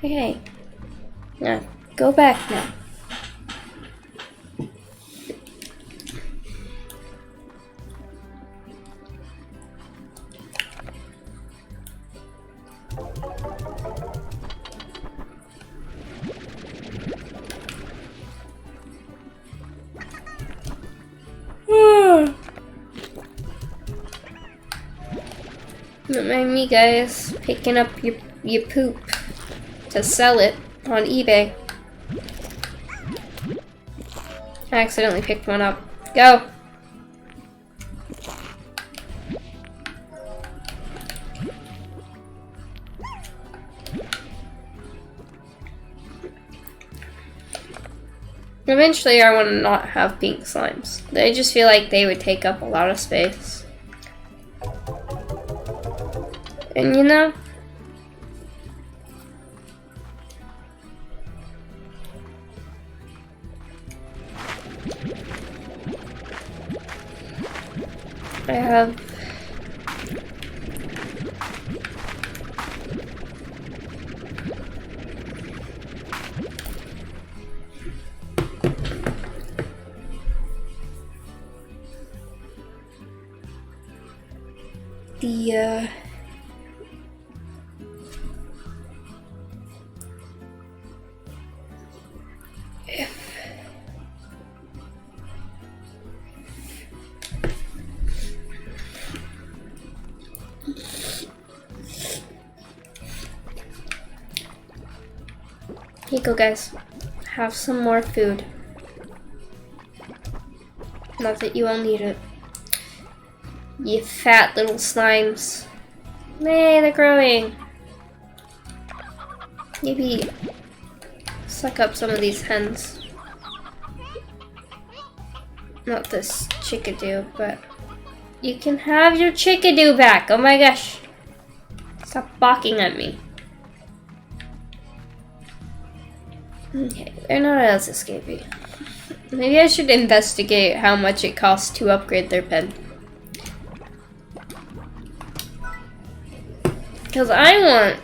Okay. Now, go back now. Don't mind me, guys. Picking up your poop to sell it on eBay. I accidentally picked one up. Go! Eventually I want to not have pink slimes. I just feel like they would take up a lot of space. And you know, I have the here you go, guys. Have some more food. Not that you all need it. You fat little slimes. Hey, they're growing. Maybe suck up some of these hens. Not this chickadee, but you can have your chickadee back. Oh my gosh. Stop barking at me. Okay, they're not as escaping. Maybe I should investigate how much it costs to upgrade their pen. Because I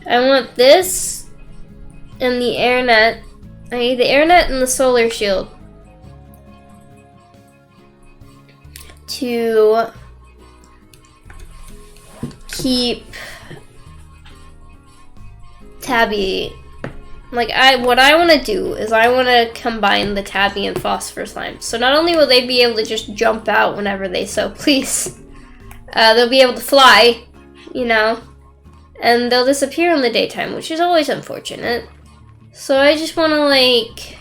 want this and the air net. I need the air net and the solar shield to keep Tabby. Like, what I want to do is I want to combine the Tabby and Phosphor Slime. So not only will they be able to just jump out whenever they so please, they'll be able to fly, you know, and they'll disappear in the daytime, which is always unfortunate. So I just want to, like,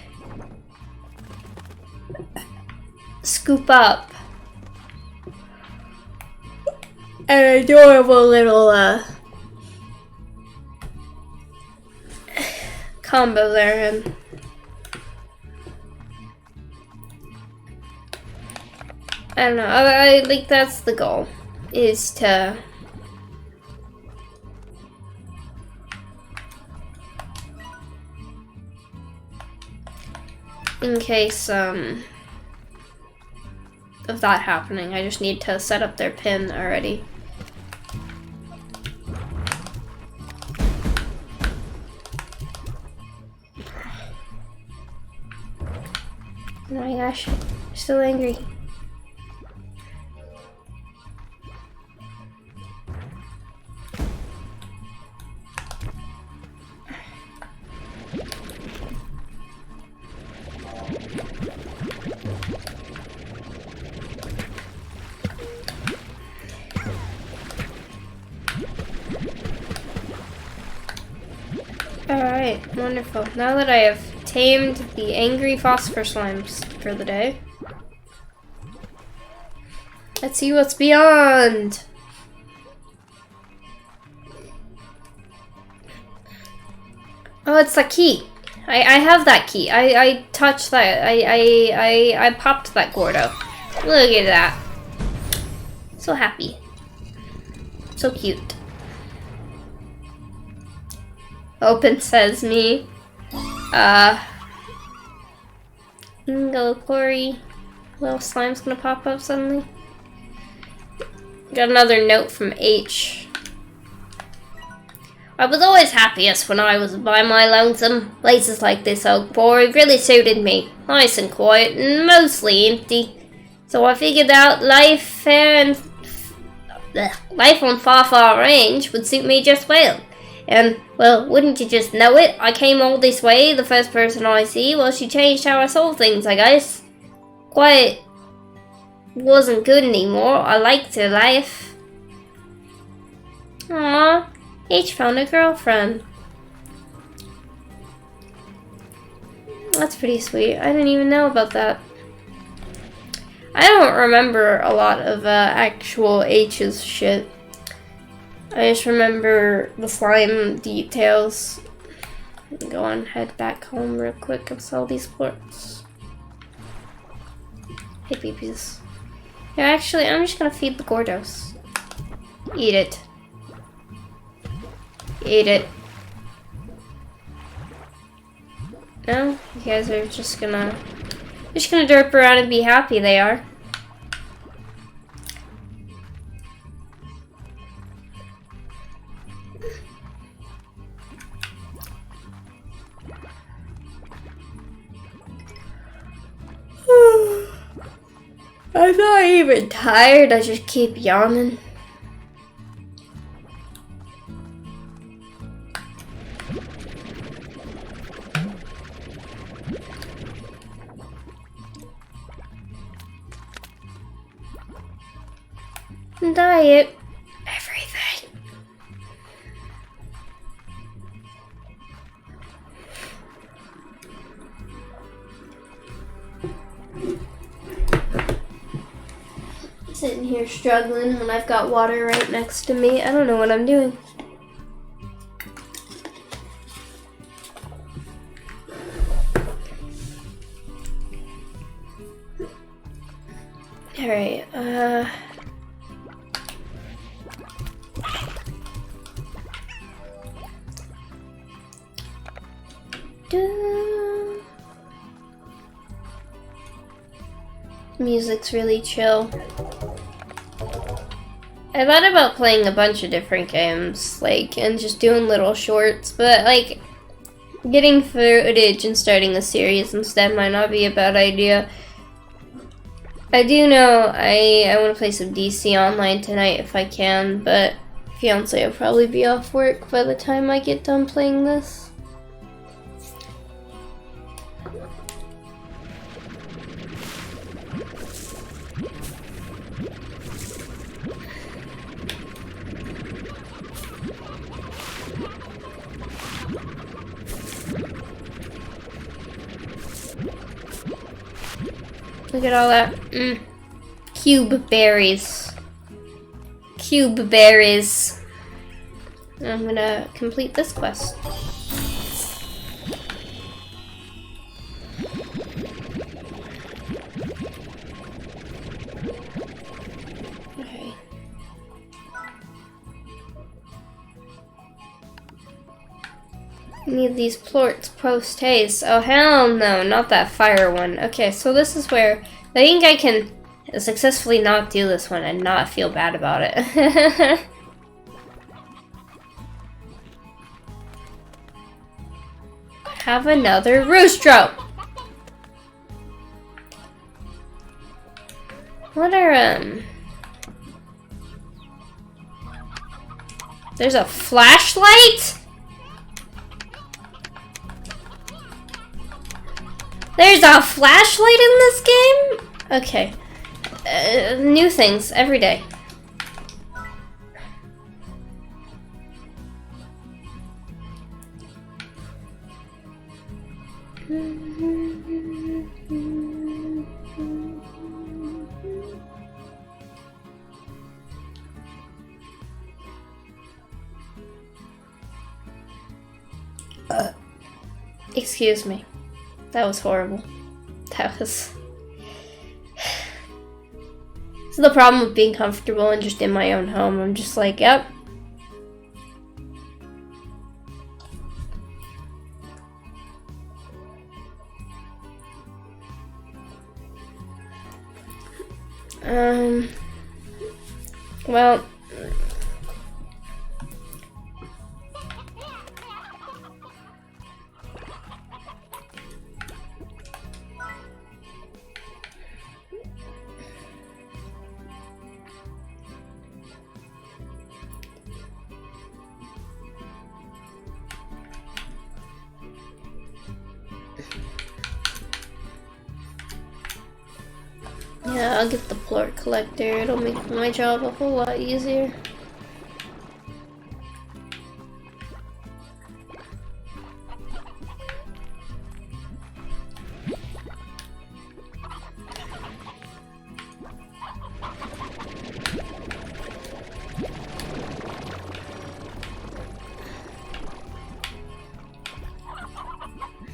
scoop up an adorable little, combo there, and I don't know, I like, that's the goal, is to in case of that happening, I just need to set up their pin already. Oh my gosh, I'm still angry. Alright, wonderful. Now that I have tamed the angry phosphor slimes for the day, let's see what's beyond. Oh, it's the key. I have that key. I touched that. I popped that Gordo. Look at that. So happy. So cute. Open Sesame. Ingo Corey. Little slime's gonna pop up suddenly. Got another note from H. I was always happiest when I was by my lonesome. Places like this Oak Quarry really suited me. Nice and quiet and mostly empty. So I figured out life on Far Far Range would suit me just well. And, well, wouldn't you just know it? I came all this way, the first person I see. Well, she changed how I saw things, I guess. Quiet wasn't good anymore. I liked her life. Aww. H found a girlfriend. That's pretty sweet. I didn't even know about that. I don't remember a lot of actual H's shit. I just remember the slime details. Go on, head back home real quick and sell these plorts. Hey, peepees. Yeah, actually, I'm just gonna feed the Gordos. Eat it. Eat it. No? You guys are just gonna derp around and be happy, they are. I'm not even tired, I just keep yawning. Diet. Everything. Sitting here struggling when I've got water right next to me. I don't know what I'm doing. Alright, music's really chill. I thought about playing a bunch of different games, like, and just doing little shorts, but, like, getting footage and starting a series instead might not be a bad idea. I do know I want to play some DC Online tonight if I can, but fiance will probably be off work by the time I get done playing this. Look at all that. Cube berries. Cube berries. I'm gonna complete this quest. Okay. Need these plorts post haste. Oh hell no, not that fire one. Okay, so this is where I think I can successfully not do this one and not feel bad about it. Have another roostro. What are There's a flashlight? There's a flashlight in this game? Okay. New things every day. Excuse me. That was horrible. That was... This is the problem with being comfortable and just in my own home. I'm just like, yep. Well, yeah, I'll get the plort collector. It'll make my job a whole lot easier.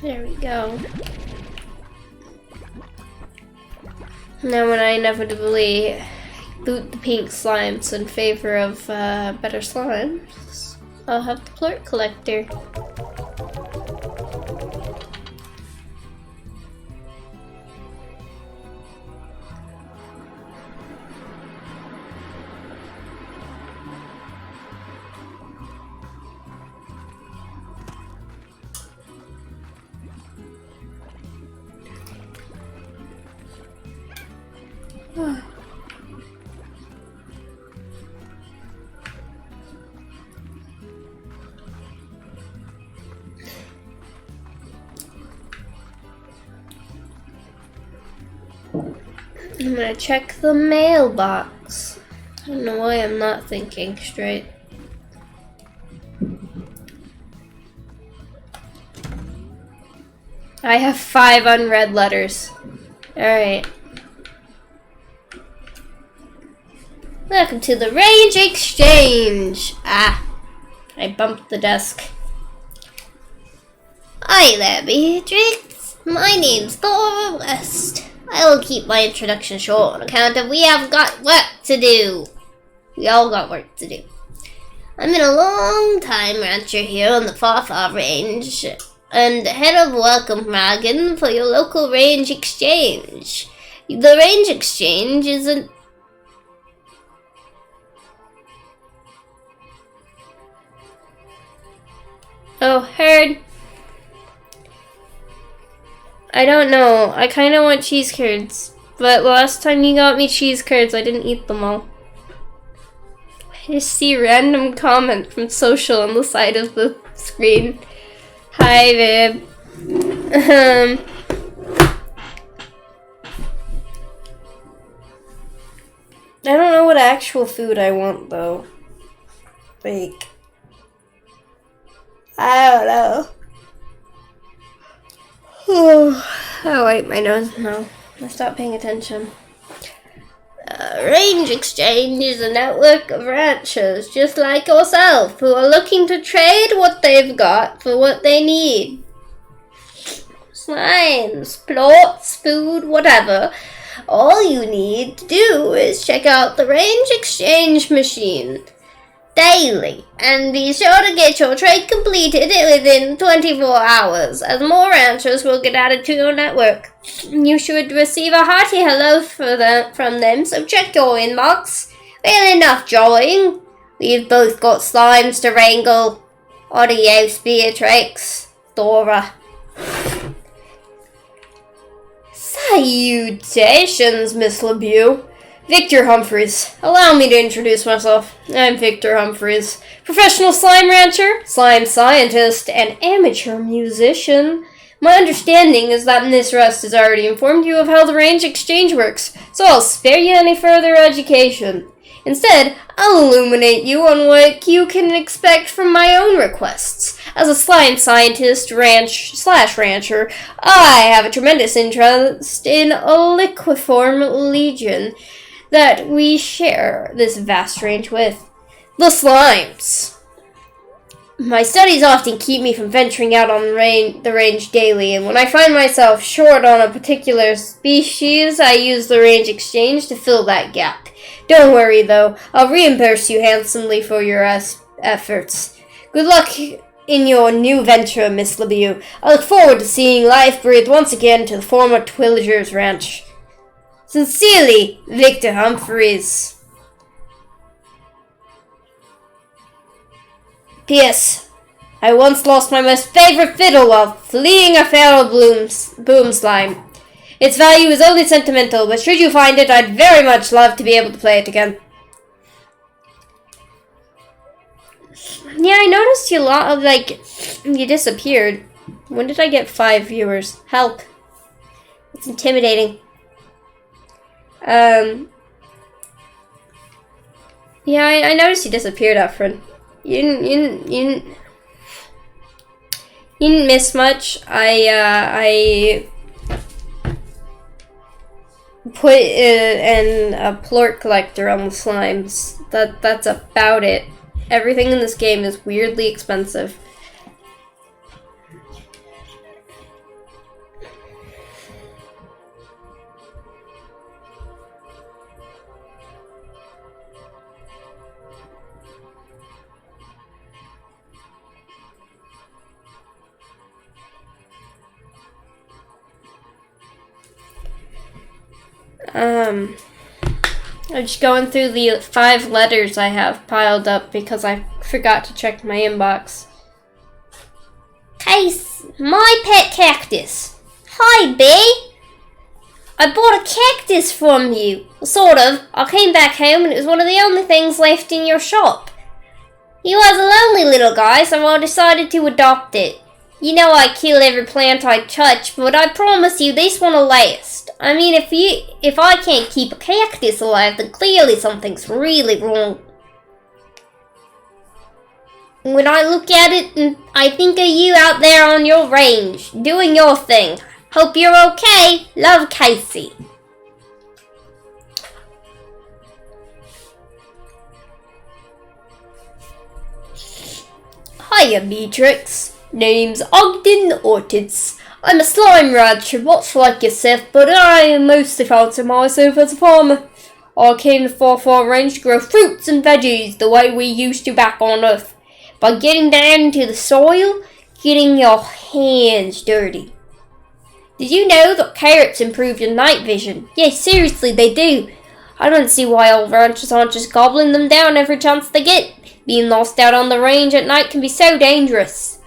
There we go. Now when I inevitably boot the pink slimes in favor of better slimes, I'll have the plort collector. I'm gonna check the mailbox. I don't know why I'm not thinking straight. I have 5 unread letters. Alright. Welcome to the Range Exchange! Ah, I bumped the desk. Hi there, Beatrix. My name's Thora West. I will keep my introduction short on account of we have got work to do. We all got work to do. I've been a long-time rancher here on the Far Far Range, and head of welcome wagon for your local Range Exchange. The Range Exchange is an... Oh, heard. I don't know. I kind of want cheese curds. But last time you got me cheese curds, I didn't eat them all. I just see random comment from social on the side of the screen. Hi, babe. I don't know what actual food I want, though. Like... I don't know. Oh, wait, my nose. No, I stopped paying attention. Range Exchange is a network of ranchers just like yourself who are looking to trade what they've got for what they need. Slimes, plots, food, whatever. All you need to do is check out the Range Exchange machine daily, and be sure to get your trade completed within 24 hours, as more ranchers will get added to your network. You should receive a hearty hello from them, so check your inbox. Well, enough jawing. We've both got slimes to wrangle. Adios, Beatrix. Thora. Salutations, Miss LeBeau. Victor Humphreys. Allow me to introduce myself. I'm Victor Humphreys, professional slime rancher, slime scientist, and amateur musician. My understanding is that Miss Rust has already informed you of how the Range Exchange works, so I'll spare you any further education. Instead, I'll illuminate you on what you can expect from my own requests. As a slime scientist, rancher, I have a tremendous interest in a liquiform legion that we share this vast range with. The slimes. My studies often keep me from venturing out on the range daily, and when I find myself short on a particular species, I use the Range Exchange to fill that gap. Don't worry, though. I'll reimburse you handsomely for your efforts. Good luck in your new venture, Miss LeBeau. I look forward to seeing life breathe once again to the former Twillagers Ranch. Sincerely, Victor Humphreys. P.S. I once lost my most favorite fiddle while fleeing a feral boom slime. Its value is only sentimental, but should you find it, I'd very much love to be able to play it again. Yeah, I noticed you you disappeared. When did I get 5 viewers? Help. It's intimidating. Yeah, I noticed you disappeared, Efren. You didn't miss much. I put a plort collector on the slimes. That's about it. Everything in this game is weirdly expensive. I'm just going through the 5 letters I have piled up because I forgot to check my inbox. Case, my pet cactus. Hi, Bee. I bought a cactus from you. Sort of. I came back home and it was one of the only things left in your shop. He was a lonely little guy, so I decided to adopt it. You know I kill every plant I touch, but I promise you this one'll last. I mean, if I can't keep a cactus alive, then clearly something's really wrong. When I look at it, I think of you out there on your range, doing your thing. Hope you're okay. Love, Casey. Hiya, Beatrix. Name's Ogden Ortiz. I'm a slime rancher, much like yourself, but I mostly fancy myself as a farmer. I came to Far Range to grow fruits and veggies the way we used to back on Earth, by getting down into the soil, getting your hands dirty. Did you know that carrots improve your night vision? Yes, seriously, they do. I don't see why all ranchers aren't just gobbling them down every chance they get. Being lost out on the range at night can be so dangerous.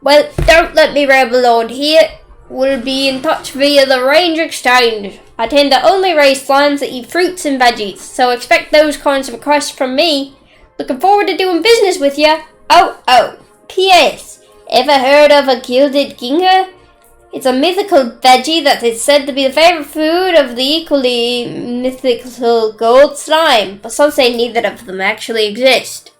Well, don't let me ramble on here. We'll be in touch via the Range Exchange. I tend to only raise slimes that eat fruits and veggies, so expect those kinds of requests from me. Looking forward to doing business with you. Oh, P.S. Ever heard of a gilded ginger? It's a mythical veggie that is said to be the favorite food of the equally mythical gold slime, but some say neither of them actually exist.